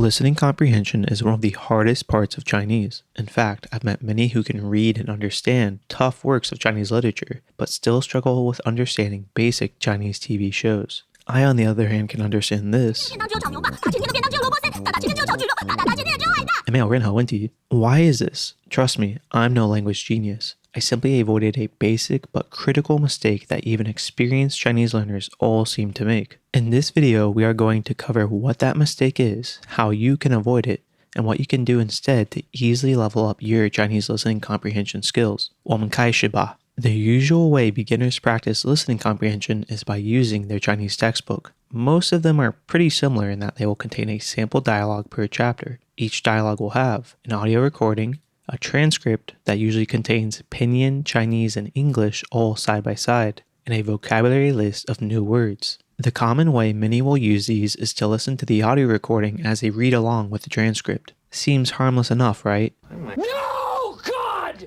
Listening comprehension is one of the hardest parts of Chinese. In fact, I've met many who can read and understand tough works of Chinese literature, but still struggle with understanding basic Chinese TV shows. I, on the other hand, can understand this. Why is this? Trust me, I'm no language genius. I simply avoided a basic but critical mistake that even experienced Chinese learners all seem to make. In this video, we are going to cover what that mistake is, how you can avoid it, and what you can do instead to easily level up your Chinese listening comprehension skills. 我们开始吧. The usual way beginners practice listening comprehension is by using their Chinese textbook. Most of them are pretty similar in that they will contain a sample dialogue per chapter. Each dialogue will have an audio recording, a transcript that usually contains Pinyin, Chinese, and English all side by side, and a vocabulary list of new words. The common way many will use these is to listen to the audio recording as they read along with the transcript. Seems harmless enough, right? No, God!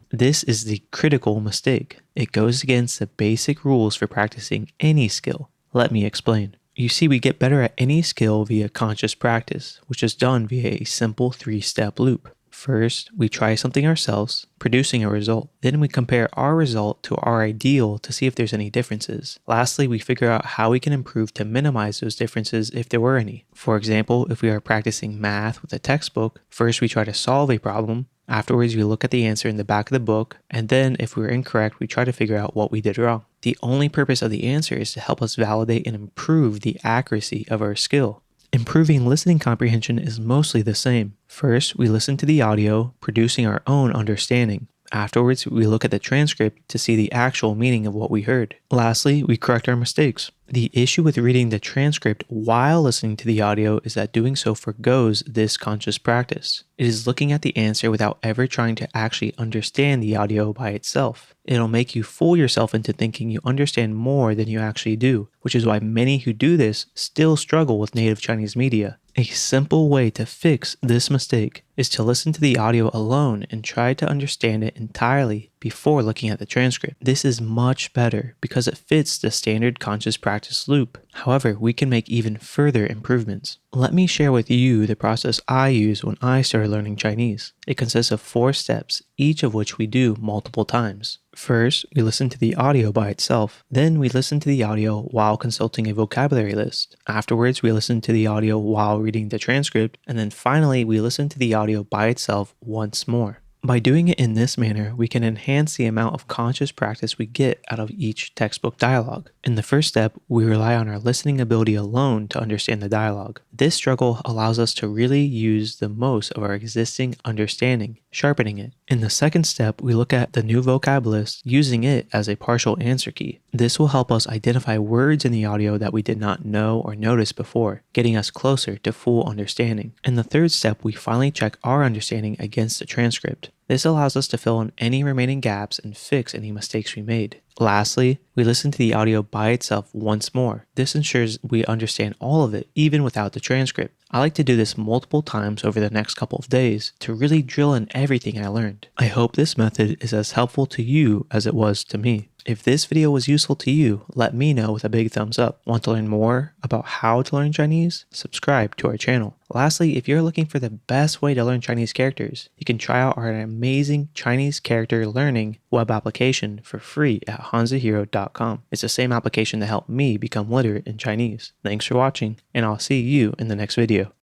This is the critical mistake. It goes against the basic rules for practicing any skill. Let me explain. You see, we get better at any skill via conscious practice, which is done via a simple 3-step loop. First, we try something ourselves, producing a result. Then we compare our result to our ideal to see if there's any differences. Lastly, we figure out how we can improve to minimize those differences if there were any. For example, if we are practicing math with a textbook, first we try to solve a problem. Afterwards, we look at the answer in the back of the book, and then if we're incorrect, we try to figure out what we did wrong. The only purpose of the answer is to help us validate and improve the accuracy of our skill. Improving listening comprehension is mostly the same. First, we listen to the audio, producing our own understanding. Afterwards, we look at the transcript to see the actual meaning of what we heard. Lastly, we correct our mistakes. The issue with reading the transcript while listening to the audio is that doing so forgoes this conscious practice. It is looking at the answer without ever trying to actually understand the audio by itself. It'll make you fool yourself into thinking you understand more than you actually do, which is why many who do this still struggle with native Chinese media. A simple way to fix this mistake is to listen to the audio alone and try to understand it entirely before looking at the transcript. This is much better because it fits the standard conscious practice loop. However, we can make even further improvements. Let me share with you the process I used when I started learning Chinese. It consists of 4 steps, each of which we do multiple times. First, we listen to the audio by itself. Then we listen to the audio while consulting a vocabulary list. Afterwards, we listen to the audio while reading the transcript. And then finally, we listen to the audio by itself once more. By doing it in this manner, we can enhance the amount of conscious practice we get out of each textbook dialogue. In the first step, we rely on our listening ability alone to understand the dialogue. This struggle allows us to really use the most of our existing understanding, sharpening it. In the second step, we look at the new vocab list, using it as a partial answer key. This will help us identify words in the audio that we did not know or notice before, getting us closer to full understanding. In the third step, we finally check our understanding against the transcript. This allows us to fill in any remaining gaps and fix any mistakes we made. Lastly, we listen to the audio by itself once more. This ensures we understand all of it, even without the transcript. I like to do this multiple times over the next couple of days to really drill in everything I learned. I hope this method is as helpful to you as it was to me. If this video was useful to you, let me know with a big thumbs up. Want to learn more about how to learn Chinese? Subscribe to our channel. Lastly, if you're looking for the best way to learn Chinese characters, you can try out our amazing Chinese character learning web application for free at hanzahero.com. It's the same application that helped me become literate in Chinese. Thanks for watching, and I'll see you in the next video.